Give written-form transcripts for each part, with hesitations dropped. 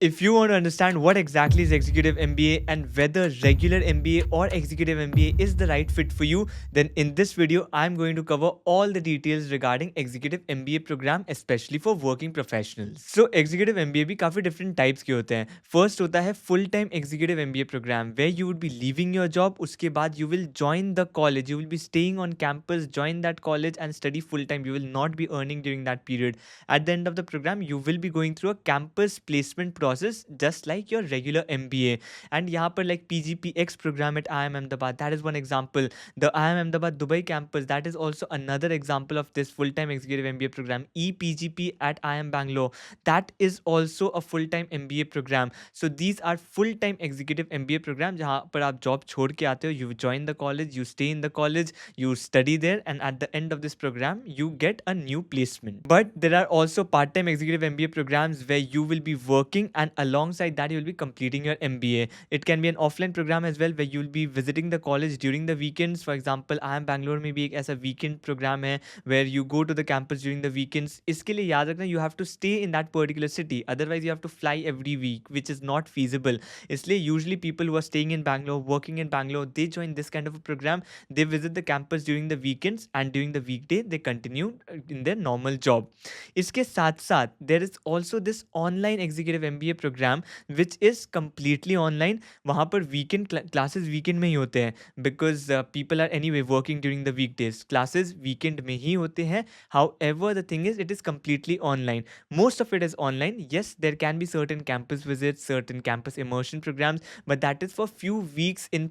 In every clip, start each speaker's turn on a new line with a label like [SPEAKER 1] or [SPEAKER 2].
[SPEAKER 1] If you want to understand what exactly is Executive MBA and whether regular MBA or Executive MBA is the right fit for you, then in this video, I'm going to cover all the details regarding Executive MBA program, especially for working professionals. So, Executive MBA भी काफ़ी different types के होते हैं. First होता है full time Executive MBA program where you would be leaving your job. उसके बाद you will join the college. You will be staying on campus, join that college and study full time. You will not be earning during that period. At the end of the program, you will be going through a campus placement process just like your regular MBA. And यहाँ पर like PGPX program at IIM Ahmedabad, that is one example. The IIM Ahmedabad Dubai campus, that is also another example of this full-time executive MBA program. EPGP at IIM Bangalore, that is also a full-time MBA program. So these are full-time executive MBA program जहाँ पर आप job छोड़ के आते हो, you join the college, you stay in the college, you study there, and at the end of this program, you get a new placement. But there are also part-time executive MBA programs where you will be working and alongside that you will be completing your MBA. It can be an offline program as well where you will be visiting the college during the weekends. For example, IIM Bangalore में भी एक ऐसा weekend program है where you go to the campus during the weekends. इसके लिए याद रखना you have to stay in that particular city. Otherwise, you have to fly every week, which is not feasible. इसलिए usually people who are staying in Bangalore, working in Bangalore, they join this kind of a program. They visit the campus during the weekends and during the weekday they continue in their normal job. इसके साथ साथ there is also this online executive MBA program which is completely online. वहाँ पर weekend classes weekend में ही होते हैं because people are anyway working during the weekdays. Classes weekend में ही होते हैं. However, the thing is it is completely online. Most of it is online. Yes, there can be certain campus visits, certain campus immersion programs, but that is for few weeks in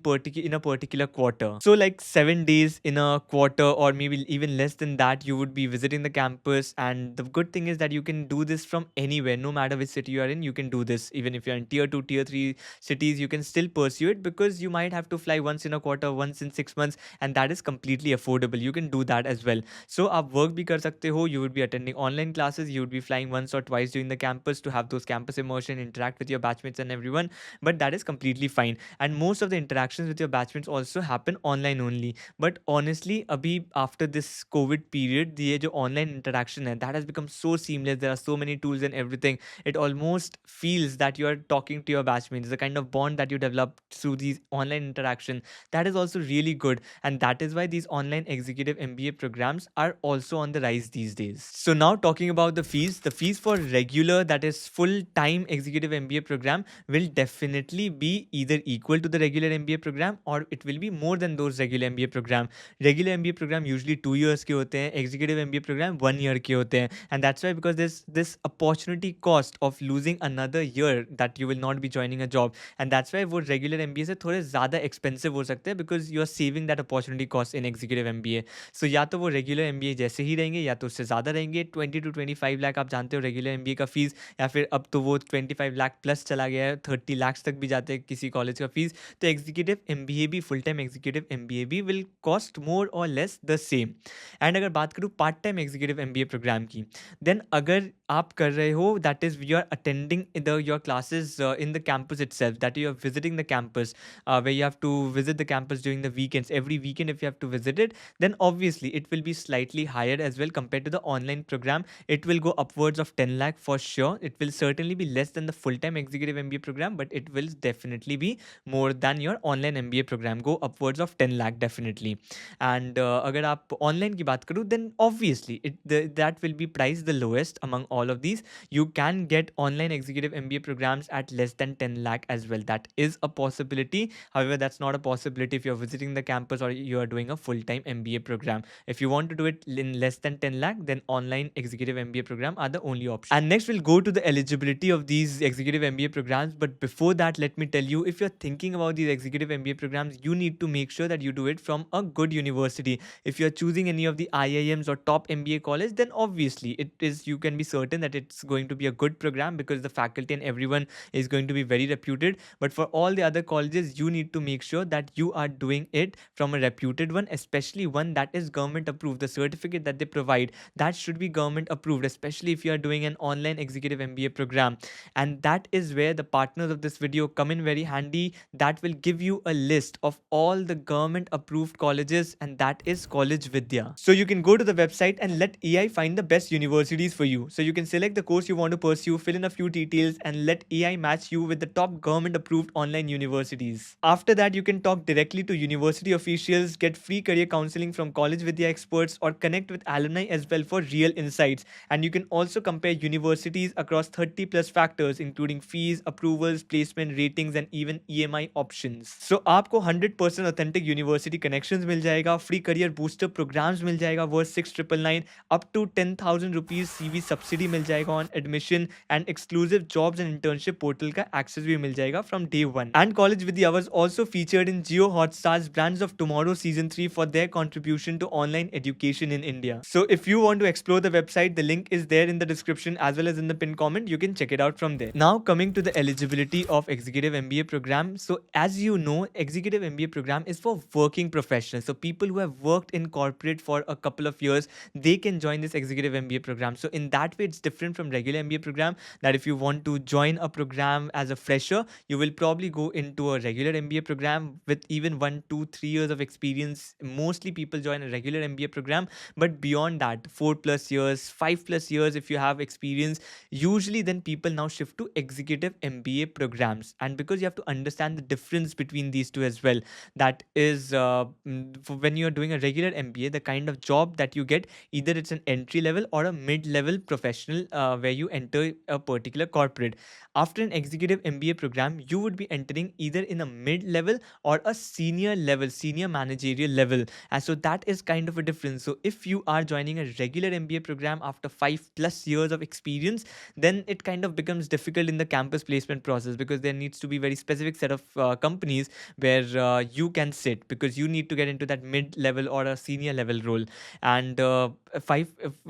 [SPEAKER 1] a particular quarter. So like 7 days in a quarter or maybe even less than that, you would be visiting the campus. And the good thing is that you can do this from anywhere, no matter which city you are in, you can do this. Even if you're in tier 2, tier 3 cities, you can still pursue it because you might have to fly once in a quarter, once in 6 months, and that is completely affordable. You can do that as well. So आप work भी कर सकते हो, you would be attending online classes, you would be flying once or twice during the campus to have those campus immersion, interact with your batchmates and everyone, but that is completely fine. And most of the interactions with your batchmates also happen online only. But honestly, abhi after this COVID period, the जो online interaction है, that has become so seamless. There are so many tools and everything. It almost feels that you are talking to your batchmates. The kind of bond that you develop through these online interaction, that is also really good. And that is why these online executive MBA programs are also on the rise these days. So now talking about the fees for regular, that is full-time executive MBA program, will definitely be either equal to the regular MBA program or it will be more than those regular MBA program. Regular MBA program usually 2 years के होते हैं, executive MBA program 1 year के होते हैं, and that's why because there's this opportunity cost of losing another year that you will not be joining a job, and that's why वो regular MBA से थोड़े ज़्यादा expensive हो सकते हैं because you are saving that opportunity cost in executive MBA. So या तो वो regular MBA जैसे ही रहेंगे या तो उससे ज़्यादा रहेंगे. 20 to 25 लाख आप जानते हो regular MBA का फीस, या फिर अब तो वो 25 लाख प्लस चला गया है, 30 लाख तक भी जाते हैं किसी कॉलेज का फीस. तो executive MBA भी, full time executive MBA भी will cost more or less the same. And अगर बात करूँ part time executive MBA program की, देन अगर आप कर रहे हो, that is you are attending your classes in the campus itself, that you are visiting the campus, where you have to visit the campus during the weekends, every weekend if you have to visit it, then obviously it will be slightly higher as well compared to the online program. It will go upwards of 10 lakh for sure. It will certainly be less than the full-time executive MBA program, but it will definitely be more than your online MBA program, go upwards of 10 lakh definitely. And अगर आप online की बात करूँ, then obviously that will be priced the lowest among all of these. You can get online executive MBA programs at less than 10 lakh as well. That is a possibility. However, that's not a possibility if you're visiting the campus or you are doing a full-time MBA program. If you want to do it in less than 10 lakh, then online executive MBA program are the only option. And next we'll go to the eligibility of these executive MBA programs. But before that, let me tell you, if you're thinking about these executive MBA programs, you need to make sure that you do it from a good university. If you're choosing any of the IIMs or top MBA college, then obviously you can be certain that it's going to be a good program because the faculty and everyone is going to be very reputed. But for all the other colleges, you need to make sure that you are doing it from a reputed one, especially one that is government approved. The certificate that they provide, that should be government approved, especially if you are doing an online executive MBA program. And that is where the partners of this video come in very handy. That will give you a list of all the government approved colleges, and that is College Vidya. So you can go to the website and let AI find the best universities for you. So you can select the course you want to pursue, fill in a few details, skills and let AI match you with the top government approved online universities. After that, you can talk directly to university officials, get free career counseling from college Vidya experts, or connect with alumni as well for real insights. And you can also compare universities across 30 plus factors, including fees, approvals, placement ratings, and even EMI options. So आपको 100% authentic university connections मिल जाएगा, free career booster programs मिल जाएगा worth 6,999, up to 10,000 rupees CV subsidy मिल जाएगा on admission, and exclusive jobs and internship portal का access भी मिल जाएगा from day one. And College Vidya was also featured in Jio Hotstar's Brands of Tomorrow season 3 for their contribution to online education in India. So if you want to explore the website, the link is there in the description as well as in the pinned comment. You can check it out from there. Now coming to the eligibility of Executive MBA program. So as you know, Executive MBA program is for working professionals. So people who have worked in corporate for a couple of years, they can join this Executive MBA program. So in that way, it's different from regular MBA program, that if you want to join a program as a fresher, you will probably go into a regular MBA program with even 1, 2, 3 years of experience. Mostly people join a regular MBA program, but beyond that, 4 plus years, 5 plus years, if you have experience, usually then people now shift to Executive MBA programs. And because you have to understand the difference between these two as well, that is when you're doing a regular MBA, the kind of job that you get, either it's an entry level or a mid level professional where you enter a particular corporate. After an Executive MBA program, you would be entering either in a mid level or a senior level, senior managerial level. And so that is kind of a difference. So if you are joining a regular MBA program after 5 plus years of experience, then it kind of becomes difficult in the campus placement process, because there needs to be very specific set of companies where you can sit, because you need to get into that mid level or a senior level role. And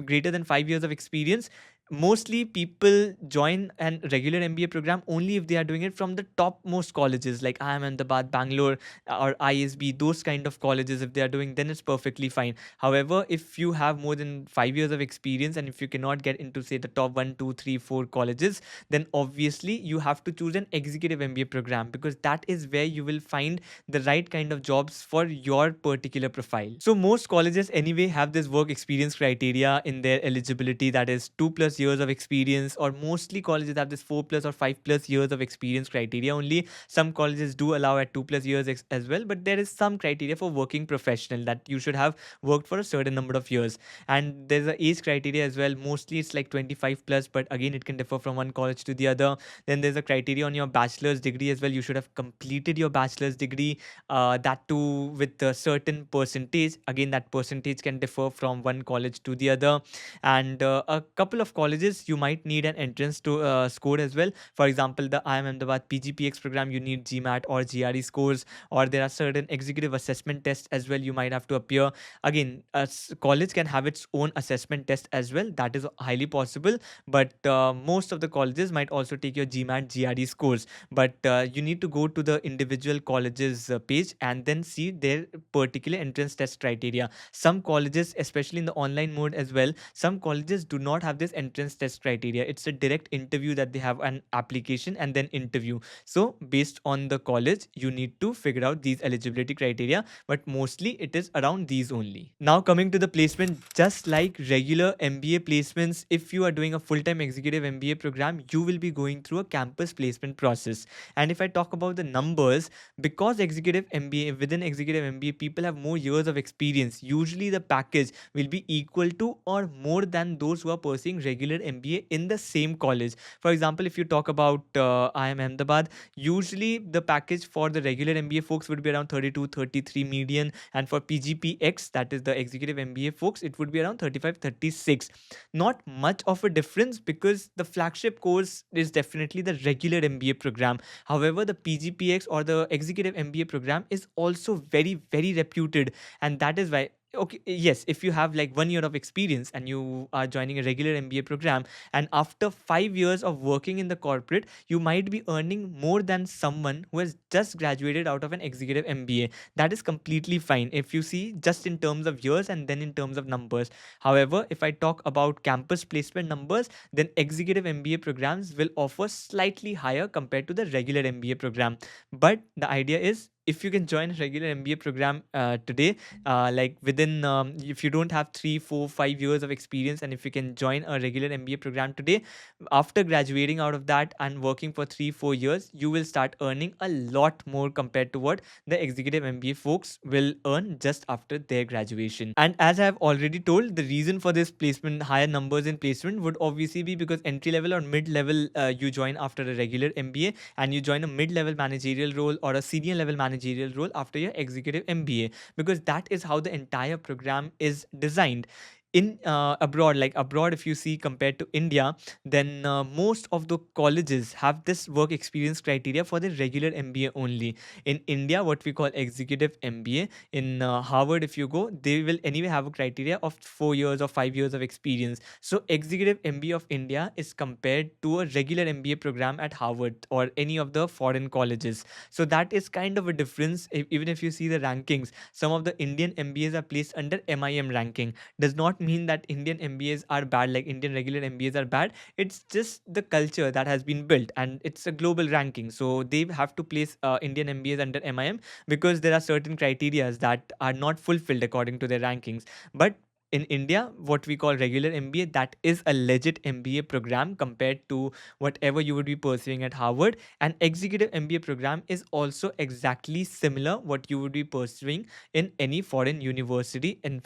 [SPEAKER 1] greater than 5 years of experience, mostly people join an regular MBA program only if they are doing it from the topmost colleges like IIM Ahmedabad, Bangalore, or ISB, those kind of colleges. If they are doing, then it's perfectly fine. However, if you have more than 5 years of experience and if you cannot get into, say, the top 1, 2, 3, 4 colleges, then obviously you have to choose an Executive MBA program, because that is where you will find the right kind of jobs for your particular profile. So most colleges anyway have this work experience criteria in their eligibility, that is 2 plus years of experience, or mostly colleges have this 4 plus or 5 plus years of experience criteria only. Some colleges do allow at 2 plus years as well, but there is some criteria for working professional, that you should have worked for a certain number of years. And there's a age criteria as well. Mostly it's like 25 plus, but again it can differ from one college to the other. Then there's a criteria on your bachelor's degree as well. You should have completed your bachelor's degree, that too with a certain percentage. Again, that percentage can differ from one college to the other. And a couple of colleges you might need an entrance to score as well. For example, the IIM Ahmedabad PGPX program, you need GMAT or GRE scores, or there are certain executive assessment tests as well you might have to appear. Again, a college can have its own assessment test as well. That is highly possible, but most of the colleges might also take your GMAT, GRE scores. But you need to go to the individual colleges page and then see their particular entrance test criteria. Some colleges, especially in the online mode as well, some colleges do not have this entrance test criteria. It's a direct interview, that they have an application and then interview. So based on the college, you need to figure out these eligibility criteria, but mostly it is around these only. Now coming to the placement, just like regular MBA placements, if you are doing a full-time Executive MBA program, you will be going through a campus placement process. And if I talk about the numbers, because Executive MBA, within Executive MBA, people have more years of experience, usually the package will be equal to or more than those who are pursuing regular MBA in the same college. For example, if you talk about IIM Ahmedabad, usually the package for the regular MBA folks would be around 32, 33 median, and for PGPX, that is the Executive MBA folks, it would be around 35, 36. Not much of a difference, because the flagship course is definitely the regular MBA program. However, the PGPX or the Executive MBA program is also very, very reputed, and that is why, okay, yes, if you have like 1 year of experience and you are joining a regular MBA program, and after 5 years of working in the corporate, you might be earning more than someone who has just graduated out of an Executive MBA. That is completely fine if you see just in terms of years and then in terms of numbers. However, if I talk about campus placement numbers, then Executive MBA programs will offer slightly higher compared to the regular MBA program. But the idea is, if you can join a regular MBA program today, like within, if you don't have 3, 4, 5 years of experience, and if you can join a regular MBA program today, after graduating out of that and working for 3, 4 years, you will start earning a lot more compared to what the executive MBA folks will earn just after their graduation. And as I have already told, the reason for this placement, higher numbers in placement, would obviously be because entry level or mid level, you join after a regular MBA, and you join a mid level managerial role or a senior level managerial role after your executive MBA, because that is how the entire program is designed. In abroad, like abroad, if you see compared to India, then most of the colleges have this work experience criteria for the regular MBA only. In India, what we call executive MBA, in Harvard, if you go, they will anyway have a criteria of 4 years or 5 years of experience. So executive MBA of India is compared to a regular MBA program at Harvard or any of the foreign colleges. So that is kind of a difference. Even if you see the rankings, some of the Indian MBAs are placed under MIM ranking. Does not mean that Indian MBAs are bad, like Indian regular MBAs are bad. It's just the culture that has been built, and it's a global ranking. So they have to place Indian MBAs under MIM because there are certain criterias that are not fulfilled according to their rankings. But in India, what we call regular MBA, that is a legit MBA program compared to whatever you would be pursuing at Harvard. And executive MBA program is also exactly similar what you would be pursuing in any foreign university, in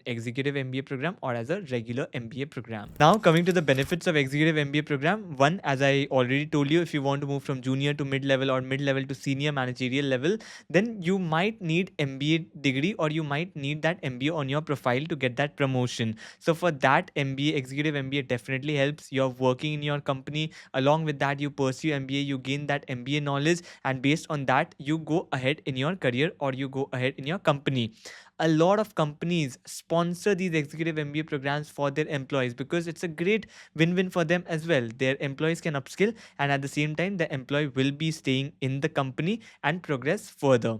[SPEAKER 1] executive MBA program or as a regular MBA program. Now coming to the benefits of executive MBA program, one, as I already told you, if you want to move from junior to mid level or mid level to senior managerial level, then you might need MBA degree, or you might need that MBA on your profile to get that promotion. So for that, MBA, executive MBA, definitely helps. You're working in your company, along with that you pursue MBA, you gain that MBA knowledge, and based on that you go ahead in your career or you go ahead in your company. A lot of companies sponsor these executive MBA programs for their employees because it's a great win-win for them as well. Their employees can upskill, and at the same time the employee will be staying in the company and progress further.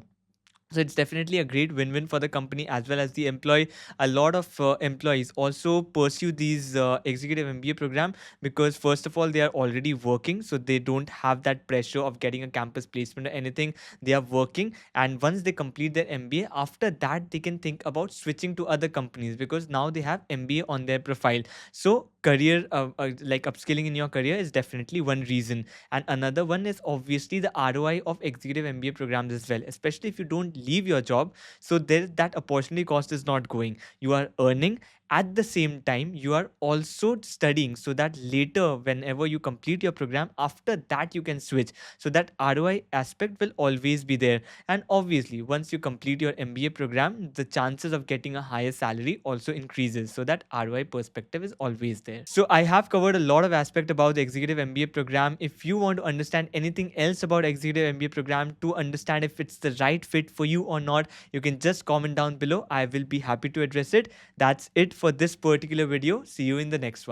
[SPEAKER 1] So it's definitely a great win-win for the company as well as the employee. A lot of employees also pursue these executive MBA program because first of all they are already working, so they don't have that pressure of getting a campus placement or anything. They are working, and once they complete their MBA, after that they can think about switching to other companies because now they have MBA on their profile. So career, like upskilling in your career is definitely one reason. And another one is obviously the ROI of executive MBA programs as well, especially if you don't leave your job. So there, that opportunity cost is not going. You are earning, at the same time you are also studying, so that later whenever you complete your program, after that you can switch. So that ROI aspect will always be there. And obviously once you complete your MBA program, the chances of getting a higher salary also increases, so that ROI perspective is always there. So I have covered a lot of aspect about the executive MBA program. If you want to understand anything else about executive MBA program, to understand if it's the right fit for you or not, you can just comment down below. I will be happy to address it. That's it for this particular video. See you in the next one.